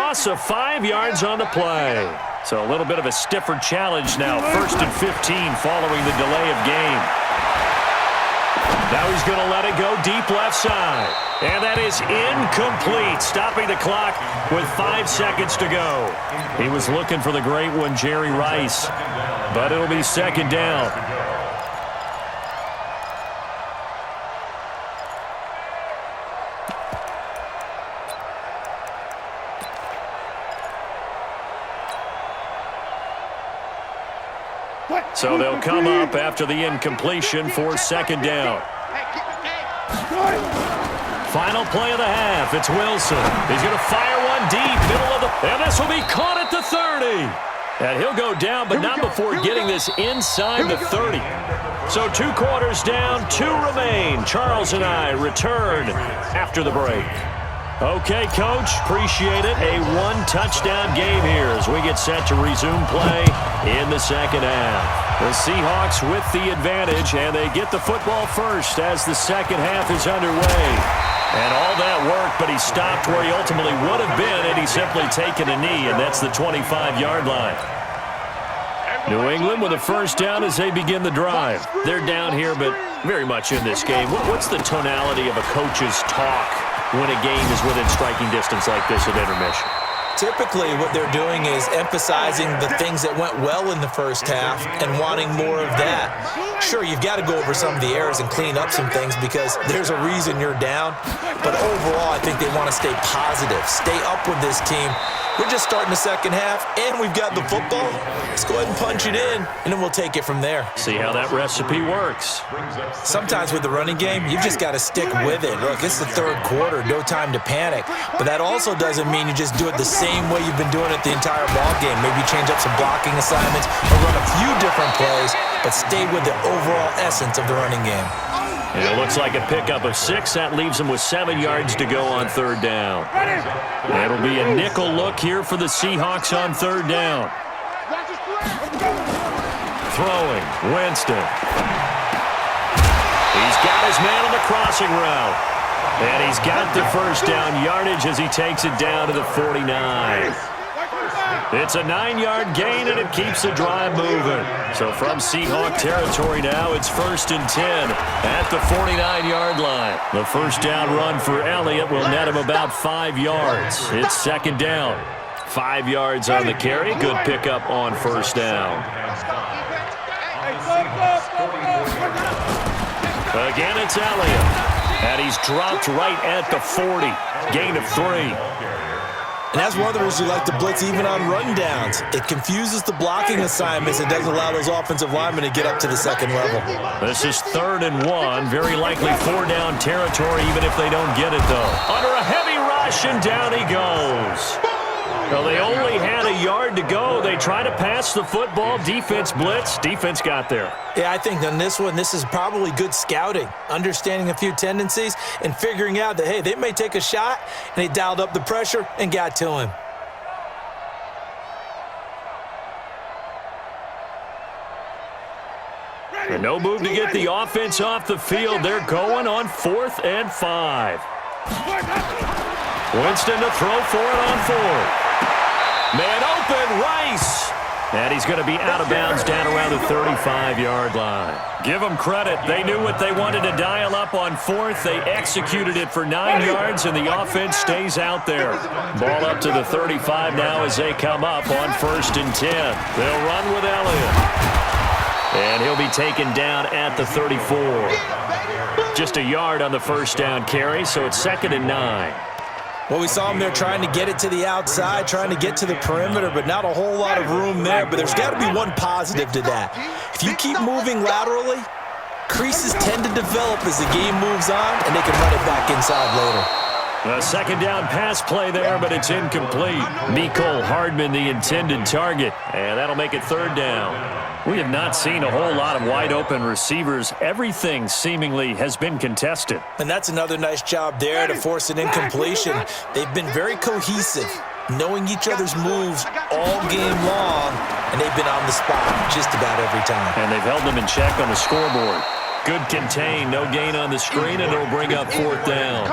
loss of 5 yards on the play. So a little bit of a stiffer challenge now. 1st and 15 following the delay of game. Now he's going to let it go deep left side. And that is incomplete, stopping the clock with 5 seconds to go. He was looking for the great one, Jerry Rice. But it'll be 2nd down. So they'll come up after the incompletion for 2nd down. Final play of the half. It's Wilson. He's going to fire one deep, middle of the... And this will be caught at the 30. And he'll go down, but not before getting this inside the 30. So 2 quarters down, 2 remain. Charles and I return after the break. Okay, Coach, appreciate it. A 1-touchdown game here as we get set to resume play in the 2nd half. The Seahawks with the advantage, and they get the football first as the 2nd half is underway. And all that work, but he stopped where he ultimately would have been, and he's simply taken a knee, and that's the 25-yard line. New England with a 1st down as they begin the drive. They're down here, but very much in this game. What's the tonality of a coach's talk when a game is within striking distance like this at intermission? Typically, what they're doing is emphasizing the things that went well in the 1st half and wanting more of that. Sure, you've got to go over some of the errors and clean up some things because there's a reason you're down. But overall, I think they want to stay positive, stay up with this team. We're just starting the 2nd half, and we've got the football. Let's go ahead and punch it in, and then we'll take it from there. See how that recipe works. Sometimes with the running game, you've just got to stick with it. Look, it's the 3rd quarter, no time to panic. But that also doesn't mean you just do it the same way you've been doing it the entire ball game. Maybe change up some blocking assignments or run a few different plays, but stay with the overall essence of the running game. And it looks like a pickup of 6. That leaves them with 7 yards to go on 3rd down. It'll be a nickel look here for the Seahawks on 3rd down. Throwing, Winston. He's got his man on the crossing route. And he's got the 1st down yardage as he takes it down to the 49. It's a 9-yard gain, and it keeps the drive moving. So from Seahawk territory now, it's 1st and 10 at the 49-yard line. The 1st down run for Elliott will net him about 5 yards. It's 2nd down. 5 yards on the carry. Good pickup on 1st down. Again, it's Elliott. And he's dropped right at the 40. Gain of 3. And that's one of the reasons you like to blitz even on run downs. It confuses the blocking assignments. It doesn't allow those offensive linemen to get up to the 2nd level. This is 3rd and 1. Very likely 4-down territory even if they don't get it, though. Under a heavy rush, and down he goes. Well, they only had a yard to go. They try to pass the football. Defense blitz. Defense got there. Yeah, I think on this one, this is probably good scouting, understanding a few tendencies and figuring out that, hey, they may take a shot, and they dialed up the pressure and got to him. And no move to get the offense off the field. They're going on 4th and 5. Winston to throw for it on 4th. Man open, Rice. And he's going to be out of bounds down around the 35-yard line. Give them credit. They knew what they wanted to dial up on 4th. They executed it for 9 yards, and the offense stays out there. Ball up to the 35 now as they come up on 1st and 10. They'll run with Elliott. And he'll be taken down at the 34. Just a yard on the 1st down carry, so it's 2nd and 9. Well, we saw him there trying to get it to the outside, trying to get to the perimeter, but not a whole lot of room there. But there's got to be one positive to that. If you keep moving laterally, creases tend to develop as the game moves on, and they can run it back inside later. A 2nd down pass play there, but it's incomplete. Mecole Hardman, the intended target, and that'll make it 3rd down. We have not seen a whole lot of wide-open receivers. Everything seemingly has been contested. And that's another nice job there to force an incompletion. They've been very cohesive, knowing each other's moves all game long, and they've been on the spot just about every time. And they've held them in check on the scoreboard. Good contain, no gain on the screen, and it'll bring up 4th down.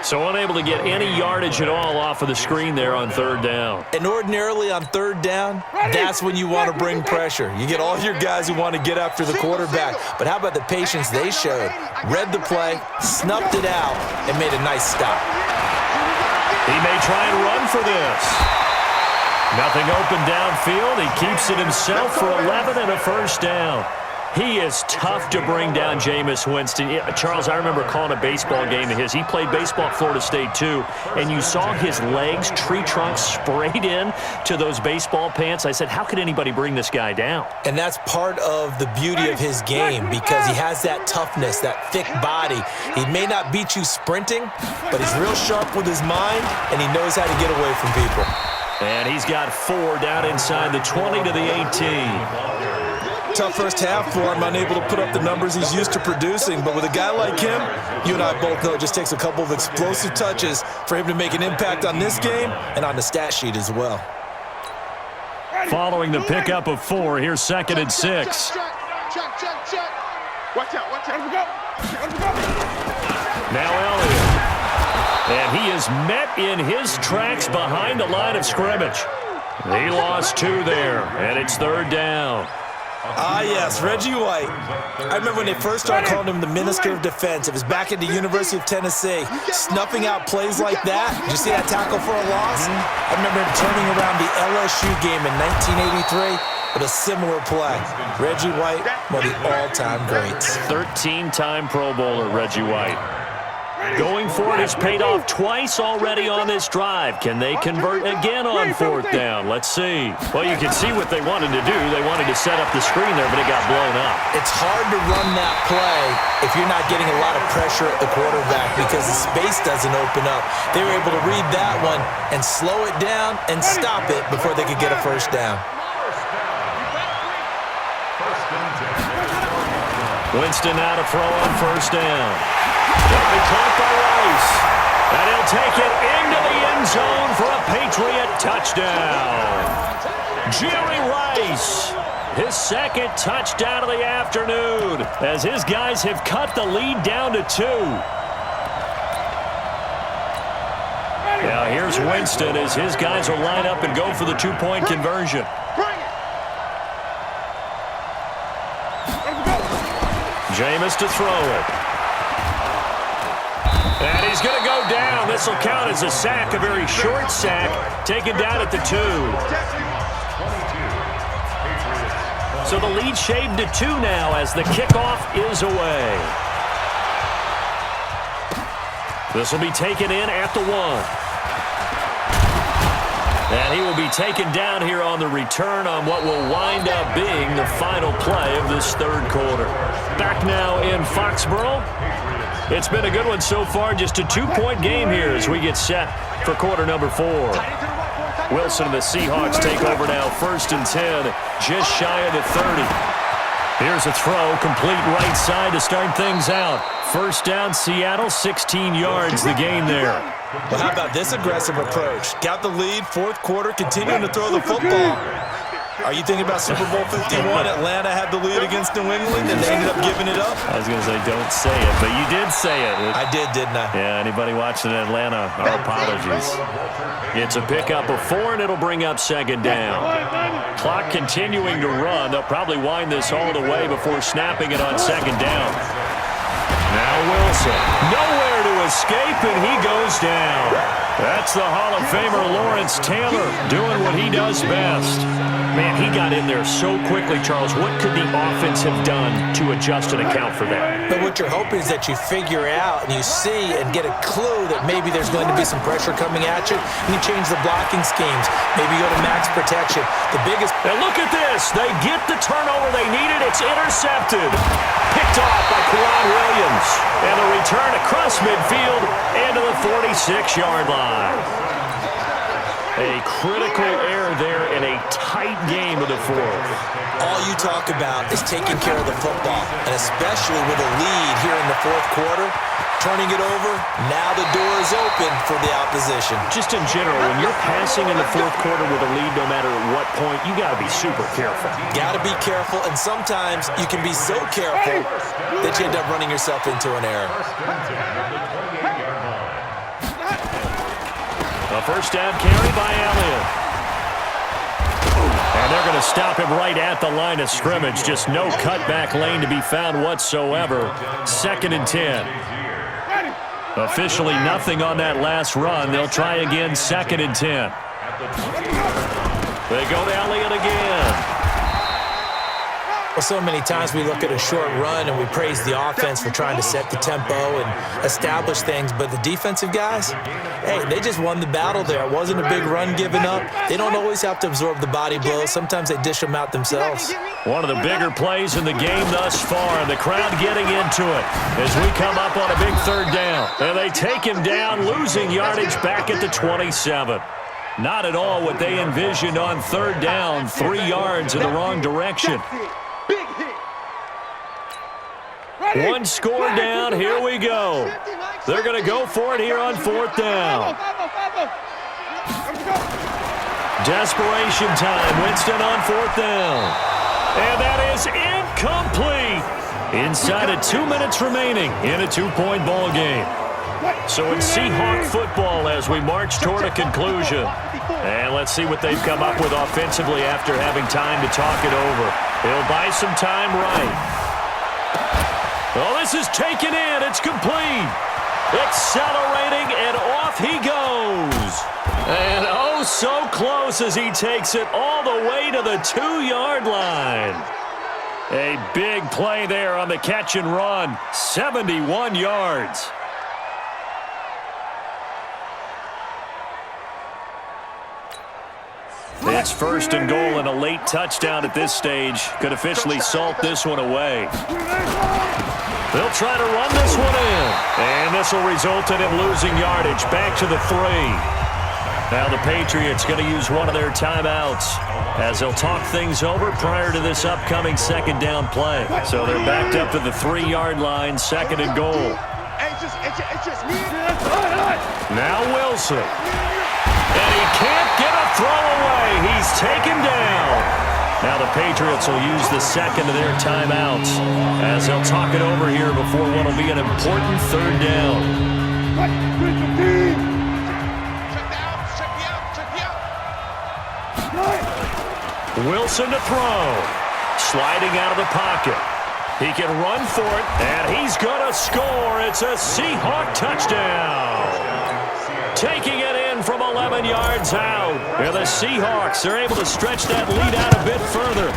So unable to get any yardage at all off of the screen there on third down. And ordinarily on third down, that's when you want to bring pressure. You get all your guys who want to get after the quarterback. But how about the patience they showed? Read the play, snuffed it out, and made a nice stop. He may try and run for this. Nothing open downfield. He keeps it himself for 11 and a first down. He is tough to bring down, Jameis Winston. Charles, I remember calling a baseball game of his. He played baseball at Florida State, too, and you saw his legs, tree trunks sprayed in to those baseball pants. I said, how could anybody bring this guy down? And that's part of the beauty of his game because he has that toughness, that thick body. He may not beat you sprinting, but he's real sharp with his mind, and he knows how to get away from people. And he's got 4 down inside the 20 to the 18. Tough first half for him, unable to put up the numbers he's used to producing. But with a guy like him, you and I both know it just takes a couple of explosive touches for him to make an impact on this game and on the stat sheet as well. Following the pickup of 4, here's 2nd and 6. Check. Watch out. Let's go. Now Elliott. And he is met in his tracks behind the line of scrimmage. He lost 2 there, and it's 3rd down. Ah, yes, Reggie White. I remember when they first started calling him the Minister of Defense. It was back at the University of Tennessee, snuffing out plays like that. Did you see that tackle for a loss? I remember him turning around the LSU game in 1983 with a similar play. Reggie White, one of the all-time greats. 13-time Pro Bowler Reggie White. Going for it has paid off twice already on this drive. Can they convert again on 4th down? Let's see. Well, you can see what they wanted to do. They wanted to set up the screen there, but it got blown up. It's hard to run that play if you're not getting a lot of pressure at the quarterback because the space doesn't open up. They were able to read that one and slow it down and stop it before they could get a first down. Winston now to throw on 1st down. That'll be caught by Rice. And he'll take it into the end zone for a Patriot touchdown. Jerry Rice, his 2nd touchdown of the afternoon, as his guys have cut the lead down to 2. Now here's Winston as his guys will line up and go for the 2-point conversion. Jameis to throw it. And he's going to go down. This will count as a sack, a very short sack, taken down at the 2. So the lead shaved to 2 now as the kickoff is away. This will be taken in at the 1. And he will be taken down here on the return on what will wind up being the final play of this 3rd quarter. Back now in Foxborough. It's been a good one so far, just a 2-point game here as we get set for quarter number 4. Wilson and the Seahawks take over now, 1st and 10, just shy of the 30. Here's a throw, complete right side to start things out. 1st down, Seattle, 16 yards, the gain there. Well, how about this aggressive approach? Got the lead, 4th quarter, continuing to throw the football. Are you thinking about Super Bowl 51? Atlanta had the lead against New England, and they ended up giving it up? I was going to say, don't say it, but you did say it. I didn't I? Yeah, anybody watching in Atlanta, our apologies. It's a pickup of 4, and it'll bring up 2nd down. Clock continuing to run. They'll probably wind this all the way before snapping it on 2nd down. Now Wilson, nowhere to escape, and he goes down. That's the Hall of Famer Lawrence Taylor doing what he does best. Man, he got in there so quickly, Charles. What could the offense have done to adjust and account for that? But what you're hoping is that you figure out and you see and get a clue that maybe there's going to be some pressure coming at you, and you change the blocking schemes. Maybe go to max protection. The biggest... And look at this. They get the turnover they needed. It's intercepted. Picked off by Kwan Williams. And a return across midfield into the 46-yard line. A critical error there in a tight game of the 4th. All you talk about is taking care of the football, and especially with a lead here in the 4th quarter, turning it over, now the door is open for the opposition. Just in general, when you're passing in the 4th quarter with a lead, no matter at what point, you got to be super careful. Got to be careful, and sometimes you can be so careful that you end up running yourself into an error. A first down carry by Elliott. And they're going to stop him right at the line of scrimmage. Just no cutback lane to be found whatsoever. 2nd and 10. Officially nothing on that last run. They'll try again, 2nd and 10. They go to Elliott again. Well, so many times we look at a short run and we praise the offense for trying to set the tempo and establish things, but the defensive guys, hey, they just won the battle there. It wasn't a big run given up. They don't always have to absorb the body blows. Sometimes they dish them out themselves. One of the bigger plays in the game thus far, and the crowd getting into it as we come up on a big 3rd down. And they take him down, losing yardage back at the 27. Not at all what they envisioned on 3rd down, 3 yards in the wrong direction. One score down, here we go. They're going to go for it here on 4th down. Desperation time, Winston on 4th down. And that is incomplete. Inside of 2 minutes remaining in a 2-point ball game. So it's Seahawk football as we march toward a conclusion. And let's see what they've come up with offensively after having time to talk it over. He'll buy some time right. Oh, this is taken in. It's complete. Accelerating, and off he goes. And oh, so close as he takes it all the way to the 2-yard line. A big play there on the catch and run. 71 yards. It's 1st and goal and a late touchdown at this stage. Could officially salt this one away. They'll try to run this one in. And this will result in him losing yardage back to the 3. Now the Patriots going to use one of their timeouts as they'll talk things over prior to this upcoming 2nd down play. So they're backed up to the 3-yard line, 2nd and goal. Now Wilson. And he can't get a throw away. He's taken down. Now the Patriots will use the 2nd of their timeouts as they'll talk it over here before what will be an important 3rd down. Wilson to throw. Sliding out of the pocket. He can run for it, and he's going to score. It's a Seahawk touchdown. Taking it in from 11 yards out. And the Seahawks are able to stretch that lead out a bit further.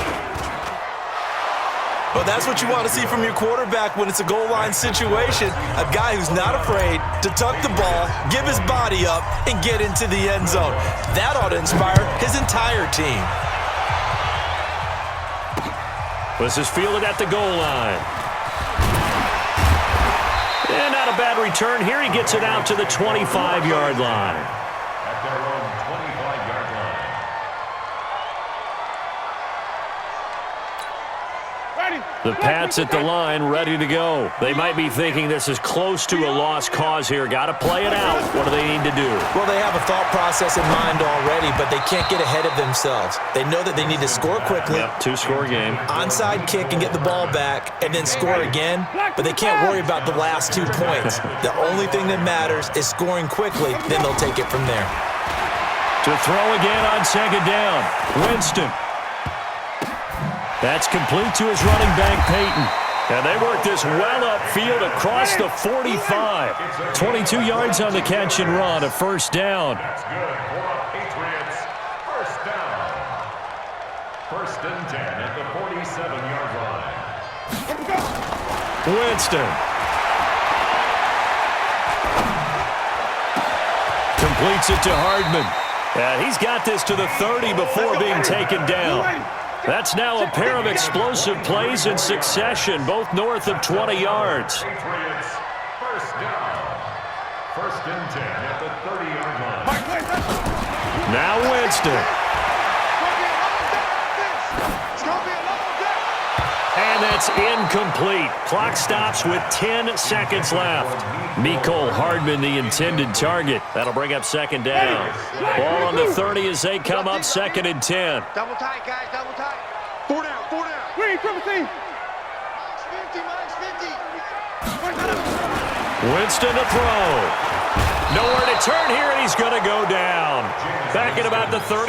Well, that's what you want to see from your quarterback when it's a goal line situation. A guy who's not afraid to tuck the ball, give his body up, and get into the end zone. That ought to inspire his entire team. This is fielded at the goal line. And not a bad return here. He gets it out to the 25-yard line. At their own 25-yard line. The Pats at the line, ready to go. They might be thinking this is close to a lost cause here. Got to play it out. What do they need to do? Well, they have a thought process in mind already, but they can't get ahead of themselves. They know that they need to score quickly. Yep, 2-score game. Onside kick and get the ball back, and then score again. But they can't worry about the last 2 points. The only thing that matters is scoring quickly. Then they'll take it from there. To throw again on 2nd down. Winston. That's complete to his running back, Peyton. And they work this well upfield across the 45. 22 yards on the catch and run, a 1st down. That's good for the Patriots. 1st down. 1st and 10 at the 47-yard line. Winston. Completes it to Hardman. And he's got this to the 30 before being taken down. That's now a pair of explosive plays in succession, both north of 20 yards. Patriots, 1st down. 1st and 10 at the 30-yard line. Now Winston. And that's incomplete. Clock stops with 10 seconds left. Mecole Hardman, the intended target. That'll bring up 2nd down. Ball on the 30 as they come up 2nd and 10. Double tight, guys, double tight. 4 down, 4 down. Wait, triple team. Max 50, Max 50. Winston to throw. Nowhere to turn here, and he's going to go down. Back at about the 30.